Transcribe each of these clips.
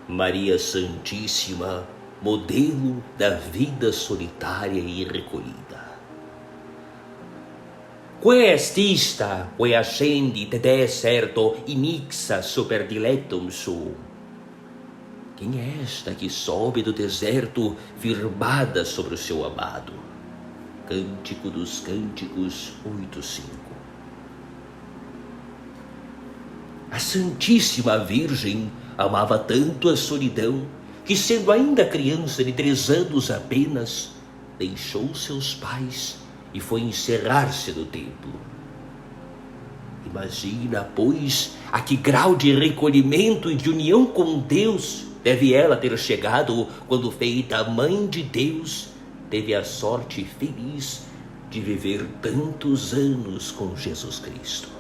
Maria Santíssima, modelo da vida solitária e recolhida. Questista, que ascendi te deserto inixa super dilectum suum. Quem é esta que sobe do deserto firmada sobre o seu amado? Cântico dos Cânticos 8:5. A Santíssima Virgem amava tanto a solidão que, sendo ainda criança de 3 anos apenas, deixou seus pais e foi encerrar-se no templo. Imagina, pois, a que grau de recolhimento e de união com Deus deve ela ter chegado quando, feita a mãe de Deus, teve a sorte feliz de viver tantos anos com Jesus Cristo.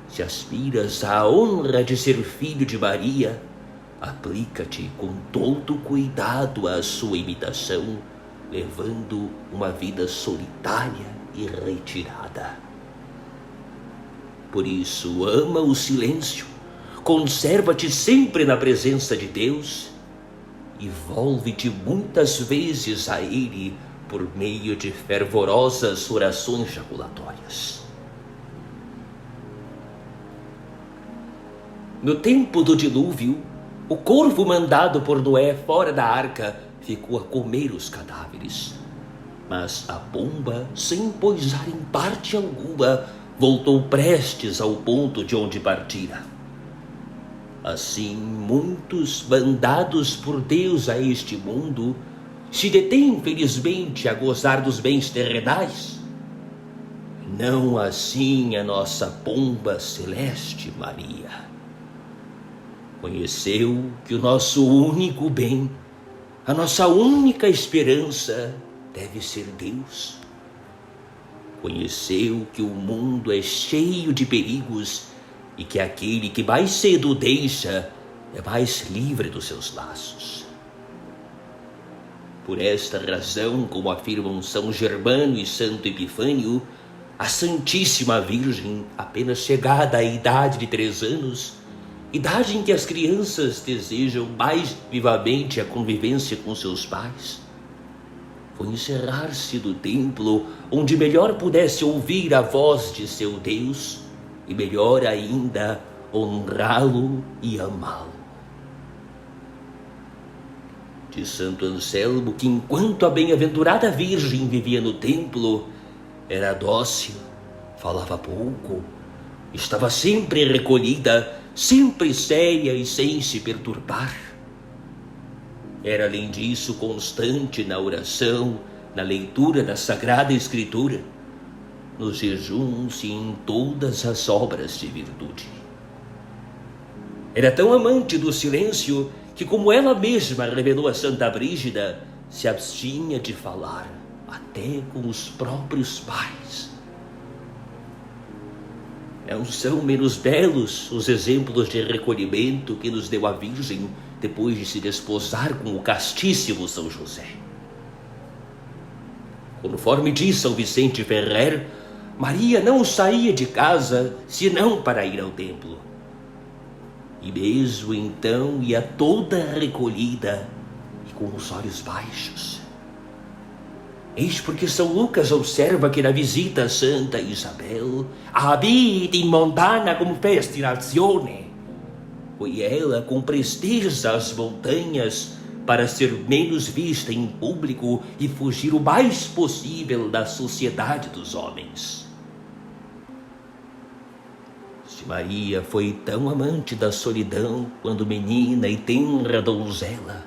Se aspiras à honra de ser filho de Maria, aplica-te com todo cuidado à sua imitação, levando uma vida solitária e retirada. Por isso, ama o silêncio, conserva-te sempre na presença de Deus e volve-te muitas vezes a Ele por meio de fervorosas orações jaculatórias. No tempo do dilúvio, o corvo mandado por Noé fora da arca ficou a comer os cadáveres. Mas a pomba, sem pousar em parte alguma, voltou prestes ao ponto de onde partira. Assim, muitos mandados por Deus a este mundo se detêm felizmente a gozar dos bens terrenais. Não assim a nossa pomba celeste Maria. Conheceu que o nosso único bem, a nossa única esperança deve ser Deus. Conheceu que o mundo é cheio de perigos e que aquele que mais cedo o deixa é mais livre dos seus laços. Por esta razão, como afirmam São Germano e Santo Epifânio, a Santíssima Virgem, apenas chegada à idade de 3 anos, idade em que as crianças desejam mais vivamente a convivência com seus pais, foi encerrar-se no templo onde melhor pudesse ouvir a voz de seu Deus e melhor ainda honrá-lo e amá-lo. De Santo Anselmo que, enquanto a bem-aventurada Virgem vivia no templo, era dócil, falava pouco, estava sempre recolhida, sempre séria e sem se perturbar. Era, além disso, constante na oração, na leitura da Sagrada Escritura, nos jejuns e em todas as obras de virtude. Era tão amante do silêncio que, como ela mesma revelou a Santa Brígida, se abstinha de falar até com os próprios pais. Não são menos belos os exemplos de recolhimento que nos deu a Virgem depois de se desposar com o castíssimo São José. Conforme diz São Vicente Ferrer, Maria não saía de casa senão para ir ao templo. E mesmo então ia toda recolhida e com os olhos baixos. Eis porque São Lucas observa que na visita a Santa Isabel, habit in montana cum festinazione, foi ela com presteza às montanhas para ser menos vista em público e fugir o mais possível da sociedade dos homens. Se Maria foi tão amante da solidão quando menina e tenra donzela,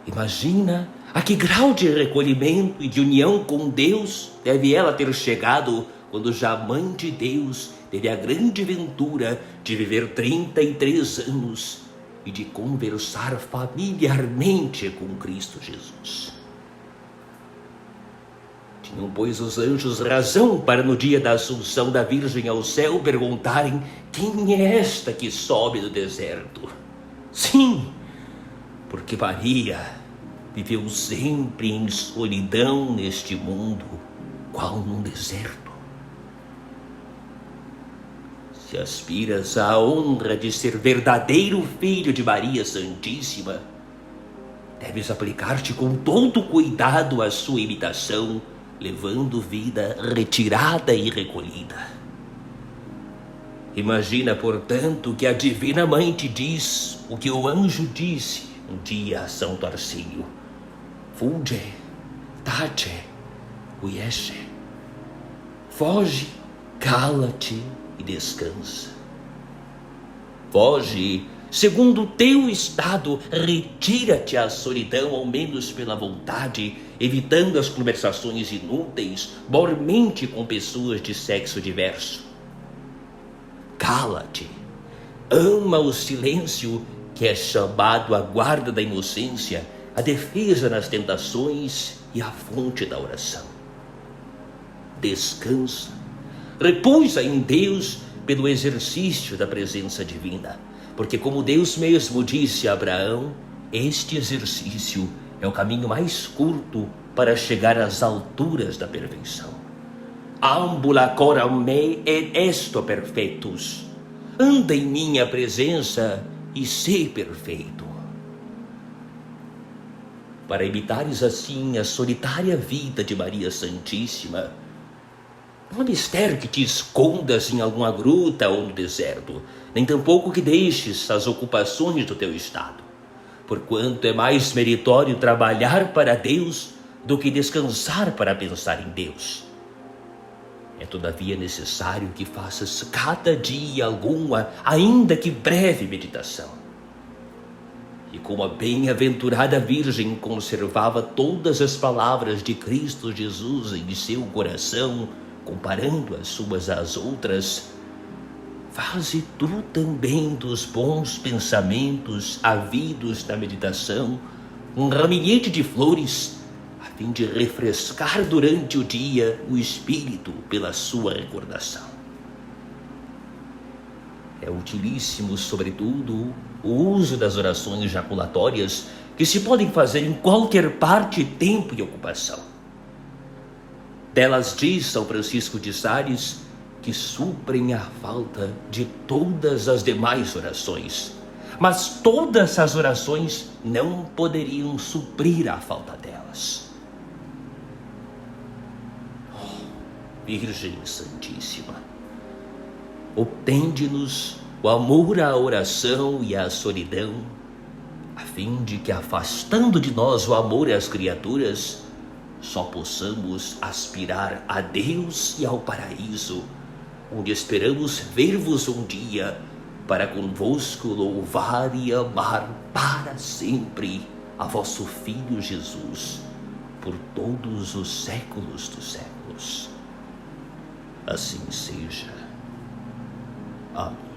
Imagina a que grau de recolhimento e de união com Deus deve ela ter chegado quando já mãe de Deus teve a grande ventura de viver 33 anos e de conversar familiarmente com Cristo Jesus. Tinham, pois, os anjos razão para no dia da assunção da Virgem ao céu perguntarem: quem é esta que sobe do deserto? Sim, porque Maria viveu sempre em solidão neste mundo, qual num deserto. Se aspiras à honra de ser verdadeiro filho de Maria Santíssima, deves aplicar-te com todo cuidado à sua imitação, levando vida retirada e recolhida. Imagina, portanto, que a Divina Mãe te diz o que o anjo disse um dia a São Tarcísio: Fulge, tace, quiesce. Foge, cala-te e descansa. Foge, segundo o teu estado, retira-te à solidão, ao menos pela vontade, evitando as conversações inúteis, mormente com pessoas de sexo diverso. Cala-te, ama o silêncio, que é chamado a guarda da inocência, a defesa nas tentações e a fonte da oração. Descansa, repousa em Deus pelo exercício da presença divina, porque, como Deus mesmo disse a Abraão, este exercício é o caminho mais curto para chegar às alturas da perfeição. Ambula coram me et esto perfectus. Anda em minha presença e sê perfeito. Para imitares assim a solitária vida de Maria Santíssima, não é mistério que te escondas em alguma gruta ou no deserto, nem tampouco que deixes as ocupações do teu estado, porquanto é mais meritório trabalhar para Deus do que descansar para pensar em Deus. É todavia necessário que faças cada dia alguma, ainda que breve, meditação. E como a bem-aventurada Virgem conservava todas as palavras de Cristo Jesus em seu coração, comparando as suas às outras, faze tu também dos bons pensamentos havidos na meditação um ramilhete de flores, a fim de refrescar durante o dia o espírito pela sua recordação. É utilíssimo, sobretudo, o uso das orações jaculatórias, que se podem fazer em qualquer parte, tempo e ocupação. Delas diz São Francisco de Sales que suprem a falta de todas as demais orações, mas todas as orações não poderiam suprir a falta delas. Virgem Santíssima, obtende-nos o amor à oração e à solidão, a fim de que, afastando de nós o amor às criaturas, só possamos aspirar a Deus e ao paraíso, onde esperamos ver-vos um dia, para convosco louvar e amar para sempre a vosso Filho Jesus, por todos os séculos dos séculos. Assim seja. Amém.